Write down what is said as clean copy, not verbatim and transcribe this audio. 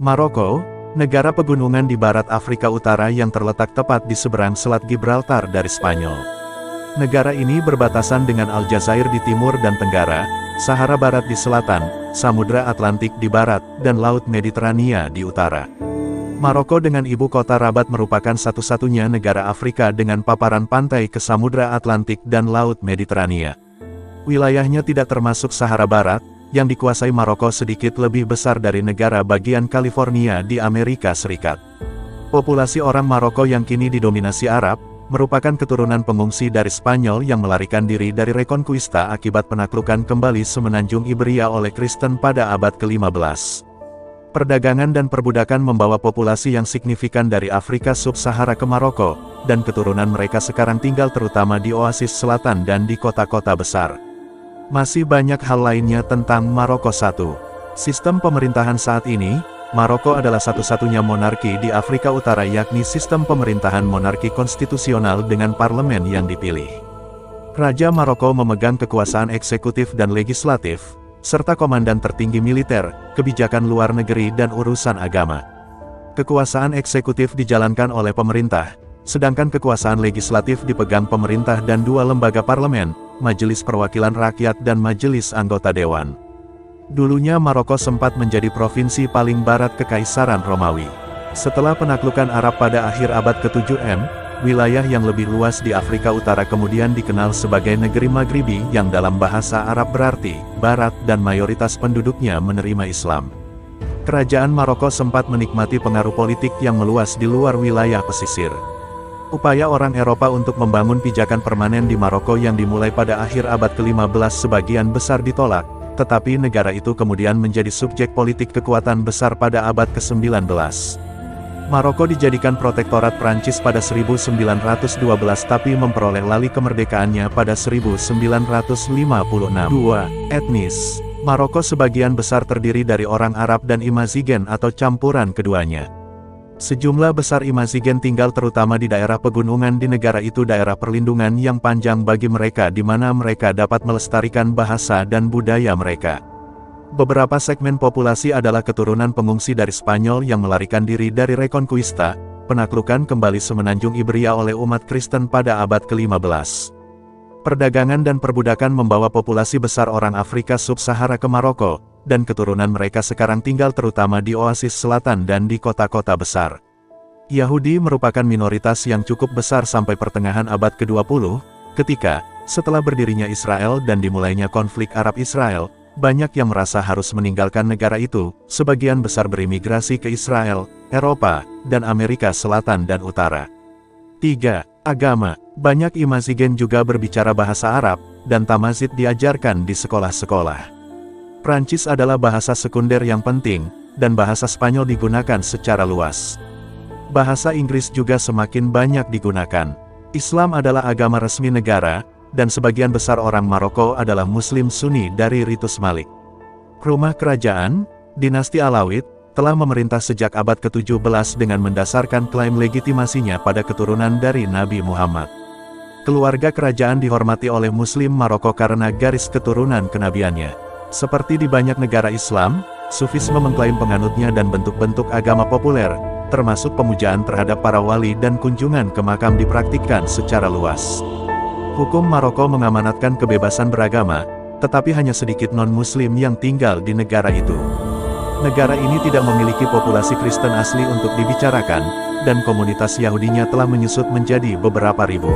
Maroko, negara pegunungan di barat Afrika Utara yang terletak tepat di seberang Selat Gibraltar dari Spanyol. Negara ini berbatasan dengan Aljazair di timur dan tenggara, Sahara Barat di selatan, Samudra Atlantik di barat, dan Laut Mediterania di utara. Maroko dengan ibu kota Rabat merupakan satu-satunya negara Afrika dengan paparan pantai ke Samudra Atlantik dan Laut Mediterania. Wilayahnya tidak termasuk Sahara Barat, yang dikuasai Maroko sedikit lebih besar dari negara bagian California di Amerika Serikat. Populasi orang Maroko yang kini didominasi Arab, merupakan keturunan pengungsi dari Spanyol yang melarikan diri dari Reconquista akibat penaklukan kembali semenanjung Iberia oleh Kristen pada abad ke-15. Perdagangan dan perbudakan membawa populasi yang signifikan dari Afrika Sub-Sahara ke Maroko, dan keturunan mereka sekarang tinggal terutama di oasis selatan dan di kota-kota besar. Masih banyak hal lainnya tentang Maroko. 1. Sistem pemerintahan saat ini, Maroko adalah satu-satunya monarki di Afrika Utara yakni sistem pemerintahan monarki konstitusional dengan parlemen yang dipilih. Raja Maroko memegang kekuasaan eksekutif dan legislatif, serta komandan tertinggi militer, kebijakan luar negeri dan urusan agama. Kekuasaan eksekutif dijalankan oleh pemerintah, sedangkan kekuasaan legislatif dipegang pemerintah dan dua lembaga parlemen, Majelis Perwakilan Rakyat dan Majelis Anggota Dewan. Dulunya Maroko sempat menjadi provinsi paling barat Kekaisaran Romawi. Setelah penaklukan Arab pada akhir abad ke-7 M, wilayah yang lebih luas di Afrika Utara kemudian dikenal sebagai negeri Maghribi yang dalam bahasa Arab berarti barat dan mayoritas penduduknya menerima Islam. Kerajaan Maroko sempat menikmati pengaruh politik yang meluas di luar wilayah pesisir. Upaya orang Eropa untuk membangun pijakan permanen di Maroko yang dimulai pada akhir abad ke-15 sebagian besar ditolak, tetapi negara itu kemudian menjadi subjek politik kekuatan besar pada abad ke-19. Maroko dijadikan protektorat Prancis pada 1912 tapi memperoleh lali kemerdekaannya pada 1956. 2. Etnis. Maroko sebagian besar terdiri dari orang Arab dan Imazigen atau campuran keduanya. Sejumlah besar Imazigen tinggal terutama di daerah pegunungan di negara itu, daerah perlindungan yang panjang bagi mereka di mana mereka dapat melestarikan bahasa dan budaya mereka. Beberapa segmen populasi adalah keturunan pengungsi dari Spanyol yang melarikan diri dari Reconquista, penaklukan kembali semenanjung Iberia oleh umat Kristen pada abad ke-15. Perdagangan dan perbudakan membawa populasi besar orang Afrika Sub-Sahara ke Maroko, dan keturunan mereka sekarang tinggal terutama di oasis selatan dan di kota-kota besar. Yahudi merupakan minoritas yang cukup besar sampai pertengahan abad ke-20, ketika, setelah berdirinya Israel dan dimulainya konflik Arab-Israel, banyak yang merasa harus meninggalkan negara itu, sebagian besar berimigrasi ke Israel, Eropa, dan Amerika Selatan dan Utara. 3. Agama. Banyak Imazigen juga berbicara bahasa Arab, dan Tamazid diajarkan di sekolah-sekolah. Prancis adalah bahasa sekunder yang penting, dan bahasa Spanyol digunakan secara luas. Bahasa Inggris juga semakin banyak digunakan. Islam adalah agama resmi negara, dan sebagian besar orang Maroko adalah Muslim Sunni dari ritus Malik. Rumah kerajaan, dinasti Alawid, telah memerintah sejak abad ke-17 dengan mendasarkan klaim legitimasinya pada keturunan dari Nabi Muhammad. Keluarga kerajaan dihormati oleh Muslim Maroko karena garis keturunan kenabiannya. Seperti di banyak negara Islam, Sufisme mengklaim penganutnya dan bentuk-bentuk agama populer, termasuk pemujaan terhadap para wali dan kunjungan ke makam dipraktikkan secara luas. Hukum Maroko mengamanatkan kebebasan beragama, tetapi hanya sedikit non-Muslim yang tinggal di negara itu. Negara ini tidak memiliki populasi Kristen asli untuk dibicarakan, dan komunitas Yahudinya telah menyusut menjadi beberapa ribu.